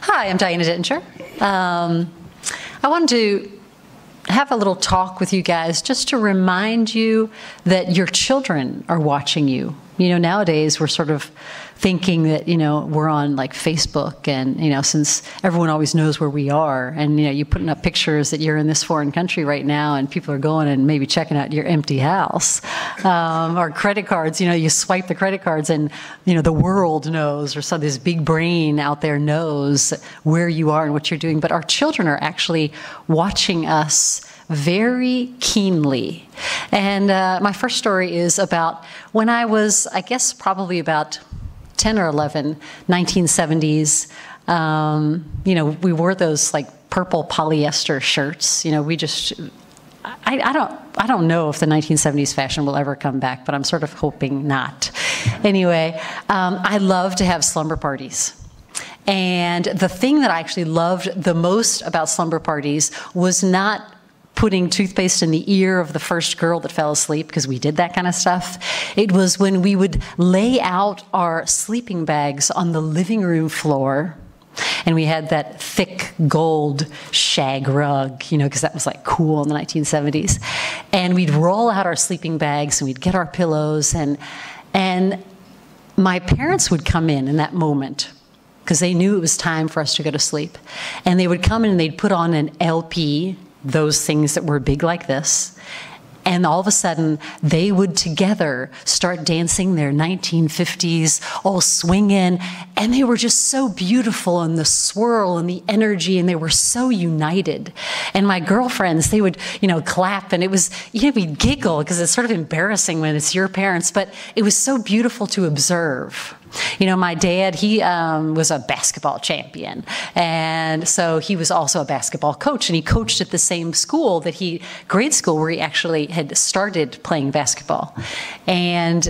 Hi, I'm Diana Dentinger. I wanted to have a little talk with you guys just to remind you that your children are watching you. You know, nowadays we're sort of thinking that, you know, we're on like Facebook and, you know, since everyone always knows where we are and, you know, you're putting up pictures that you're in this foreign country right now and people are going and maybe checking out your empty house. Or credit cards, you know, you swipe the credit cards and, you know, the world knows, or so this big brain out there knows where you are and what you're doing. But our children are actually watching us very keenly. And my first story is about when I was, I guess, probably about 10 or 11, 1970s. You know, we wore those like purple polyester shirts. You know, we just, I don't know if the 1970s fashion will ever come back, but I'm sort of hoping not. Anyway, I love to have slumber parties. And the thing that I actually loved the most about slumber parties was not putting toothpaste in the ear of the first girl that fell asleep, because we did that kind of stuff. It was when we would lay out our sleeping bags on the living room floor, and we had that thick gold shag rug, you know, because that was like cool in the 1970s. And we'd roll out our sleeping bags and we'd get our pillows, and my parents would come in that moment because they knew it was time for us to go to sleep. And they would come in and they'd put on an LP, those things that were big like this, and all of a sudden they would together start dancing their 1950s, all swinging, and they were just so beautiful, and the swirl and the energy, and they were so united. And my girlfriends, they would, you know, clap, and it was, you know, we'd giggle because it's sort of embarrassing when it's your parents, but it was so beautiful to observe. You know, my dad, he was a basketball champion, and so he was also a basketball coach, and he coached at the same school that grade school where he actually had started playing basketball. And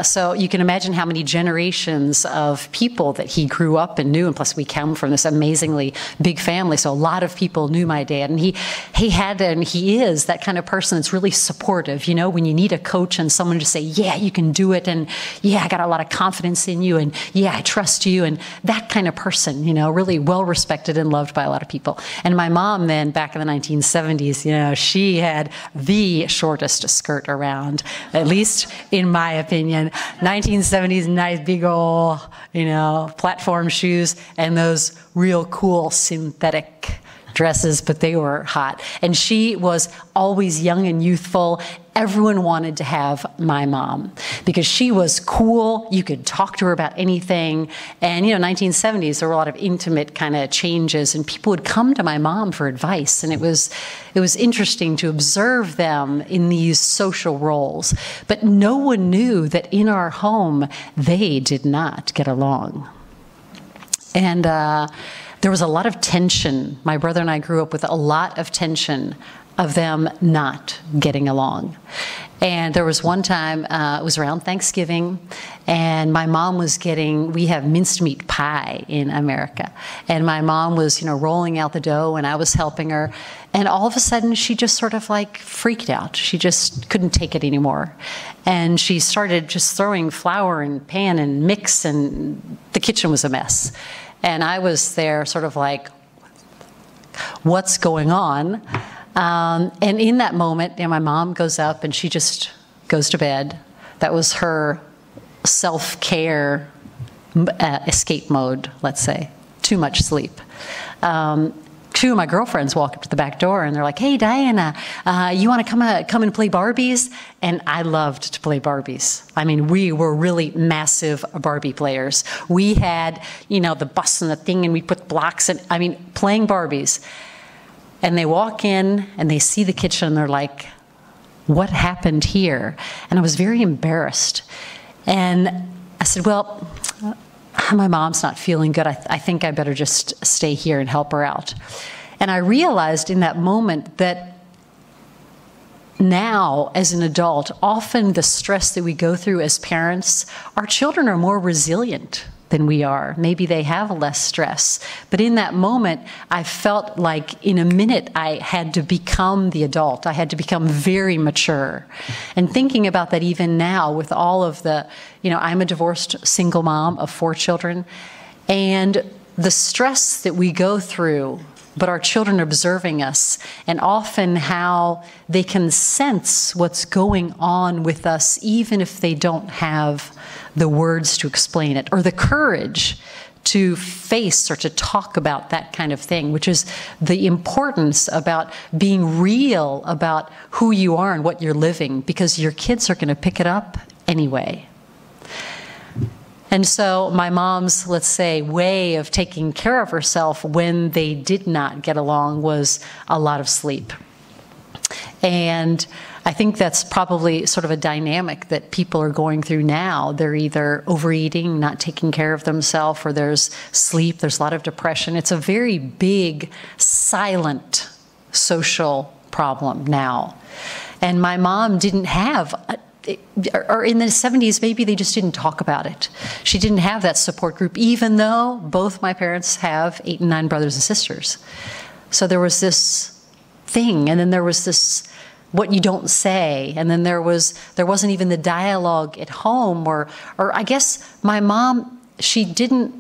so you can imagine how many generations of people that he grew up and knew, and plus we come from this amazingly big family, so a lot of people knew my dad, and he had, and he is that kind of person that's really supportive. You know, when you need a coach and someone to say, yeah, you can do it, and yeah, I got a lot of confidence in you, and yeah, I trust you, and that kind of person, you know, really well respected and loved by a lot of people. And my mom then, back in the 1970s, you know, she had the shortest skirt around, at least in my opinion. 1970s, nice big old, you know, platform shoes and those real cool synthetic dresses, but they were hot. And she was always young and youthful. Everyone wanted to have my mom because she was cool. You could talk to her about anything. And, you know, 1970s, there were a lot of intimate kind of changes, and people would come to my mom for advice. And it was interesting to observe them in these social roles. But no one knew that in our home, they did not get along. And there was a lot of tension. My brother and I grew up with a lot of tension of them not getting along. And there was one time, it was around Thanksgiving, and my mom was we have minced meat pie in America. And my mom was, you know, rolling out the dough, and I was helping her. And all of a sudden, she just sort of like freaked out. She just couldn't take it anymore. And she started just throwing flour and pan and mix, and the kitchen was a mess. And I was there sort of like, what's going on? And in that moment, you know, my mom goes up and she just goes to bed. That was her self-care escape mode, let's say. Too much sleep. Two of my girlfriends walk up to the back door and they're like, hey, Diana, you want to come and play Barbies? And I loved to play Barbies. I mean, we were really massive Barbie players. We had, you know, the bus and the thing, and we put blocks, and I mean, playing Barbies. And they walk in and they see the kitchen and they're like, what happened here? And I was very embarrassed. And I said, well, my mom's not feeling good. I think I better just stay here and help her out. And I realized in that moment that now, as an adult, often the stress that we go through as parents, our children are more resilient than we are. Maybe they have less stress. But in that moment, I felt like in a minute I had to become the adult. I had to become very mature. And thinking about that even now with all of the, you know, I'm a divorced single mom of 4 children. And the stress that we go through, but our children observing us, and often how they can sense what's going on with us, even if they don't have the words to explain it, or the courage to face or to talk about that kind of thing, which is the importance about being real about who you are and what you're living, because your kids are going to pick it up anyway. And so my mom's, let's say, way of taking care of herself when they did not get along was a lot of sleep. And I think that's probably sort of a dynamic that people are going through now. They're either overeating, not taking care of themselves, or there's sleep, there's a lot of depression. It's a very big, silent social problem now. And my mom didn't have or in the 70s, maybe they just didn't talk about it. She didn't have that support group, even though both my parents have 8 and 9 brothers and sisters. So there was this thing, and then there was this what you don't say, and then there wasn't even the dialogue at home, or I guess my mom, she didn't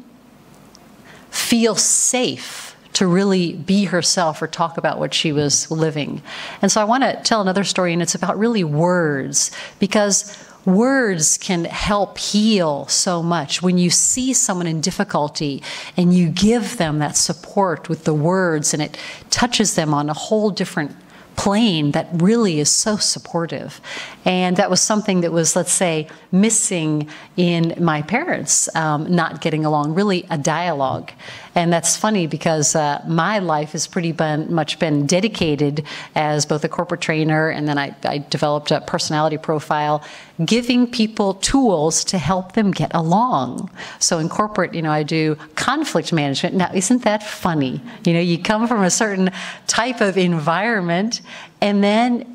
feel safe to really be herself or talk about what she was living. And so I want to tell another story, and it's about really words, because words can help heal so much. When you see someone in difficulty and you give them that support with the words, and it touches them on a whole different plane that really is so supportive. And that was something that was, let's say, missing in my parents not getting along, really a dialogue. And that's funny because my life has pretty much been dedicated as both a corporate trainer, and then I developed a personality profile, giving people tools to help them get along. So in corporate, I do conflict management. Now, isn't that funny? You come from a certain type of environment, and then,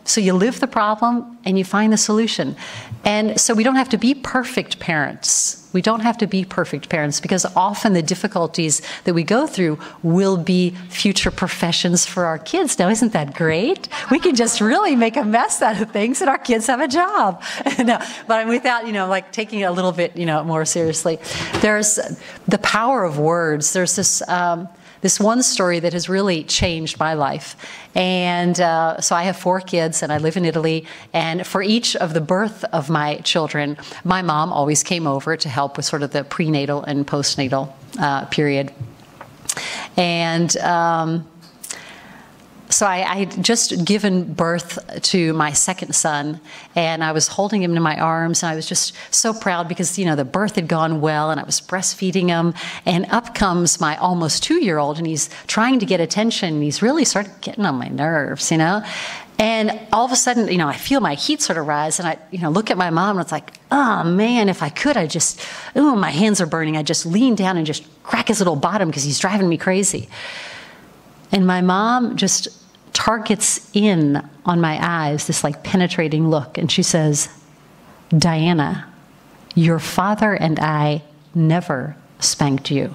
so you live the problem and you find the solution. And so we don't have to be perfect parents. We don't have to be perfect parents, because often the difficulties that we go through will be future professions for our kids. Now, isn't that great? We can just really make a mess out of things and our kids have a job. No, but without, like taking it a little bit, more seriously. There's the power of words. There's this one story that has really changed my life. And so I have 4 kids, and I live in Italy. And for each of the birth of my children, my mom always came over to help with sort of the prenatal and postnatal period. And so I had just given birth to my second son, and I was holding him in my arms, and I was just so proud because, the birth had gone well, and I was breastfeeding him, and up comes my almost 2-year-old, and he's trying to get attention, and he's really started getting on my nerves, And all of a sudden, I feel my heat sort of rise, and I, look at my mom, and it's like, oh man, if I could, my hands are burning. I just lean down and just crack his little bottom because he's driving me crazy. And my mom just targets in on my eyes, this like penetrating look, and she says, Diana, your father and I never spanked you.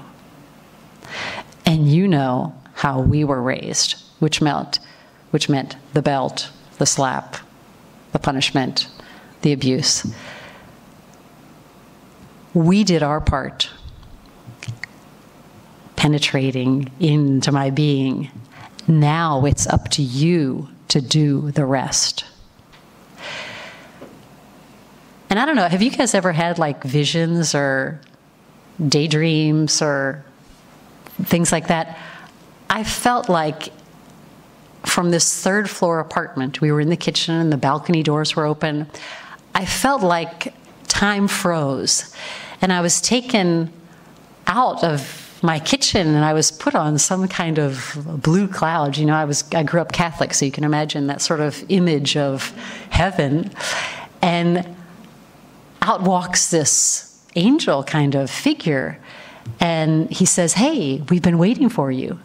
And you know how we were raised, which meant the belt, the slap, the punishment, the abuse. We did our part, penetrating into my being. Now it's up to you to do the rest. And I don't know, have you guys ever had like visions or daydreams or things like that? I felt like from this 3rd floor apartment, we were in the kitchen and the balcony doors were open. I felt like time froze, and I was taken out of my kitchen, and I was put on some kind of blue cloud. I grew up Catholic, so you can imagine that sort of image of heaven. And out walks this angel kind of figure, and he says, hey, we've been waiting for you.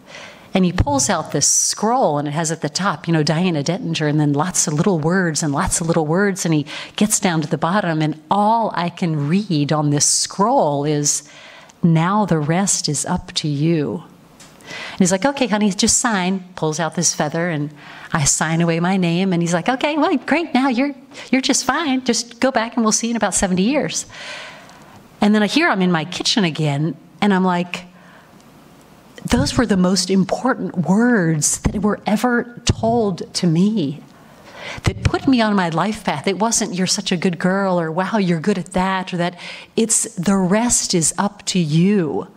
And he pulls out this scroll, and it has at the top, Diana Dentinger, and then lots of little words, and he gets down to the bottom, and all I can read on this scroll is, now the rest is up to you. And he's like, okay, honey, just sign. Pulls out this feather, and I sign away my name, and he's like, okay, well, great, now you're just fine. Just go back, and we'll see you in about 70 years. And then here I'm in my kitchen again, and I'm like, those were the most important words that were ever told to me, that put me on my life path. It wasn't, you're such a good girl, or wow, you're good at that, or that. It's, the rest is up to you.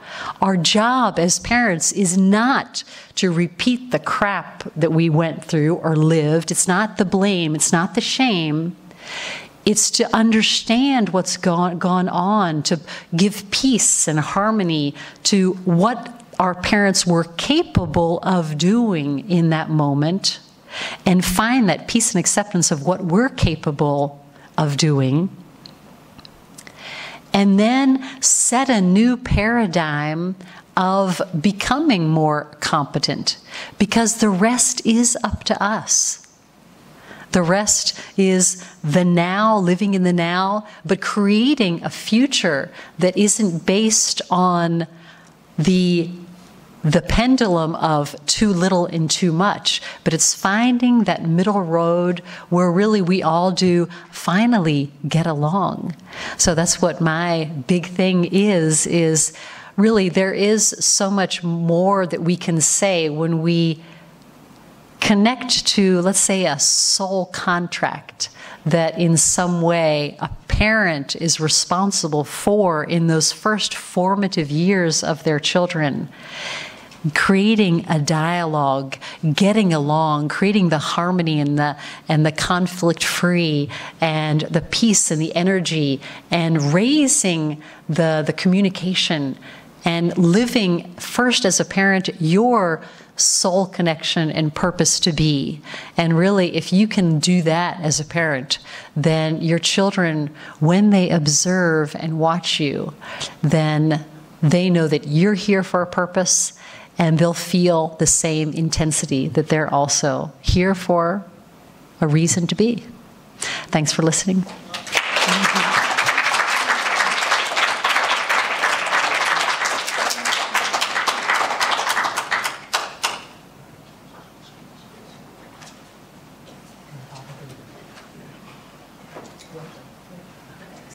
Our job as parents is not to repeat the crap that we went through or lived. It's not the blame. It's not the shame. It's to understand what's gone on, to give peace and harmony to what our parents were capable of doing in that moment, and find that peace and acceptance of what we're capable of doing, and then set a new paradigm of becoming more competent, because the rest is up to us. The rest is the now, living in the now, but creating a future that isn't based on the pendulum of too little and too much, but it's finding that middle road where really we all do finally get along. So that's what my big thing is really there is so much more that we can say when we connect to, let's say, a soul contract that in some way a parent is responsible for in those first formative years of their children. Creating a dialogue, getting along, creating the harmony and the conflict-free and the peace and the energy, and raising the communication, and living first as a parent your soul connection and purpose to be. And really, if you can do that as a parent, then your children, when they observe and watch you, then they know that you're here for a purpose, and they'll feel the same intensity that they're also here for a reason to be. Thanks for listening.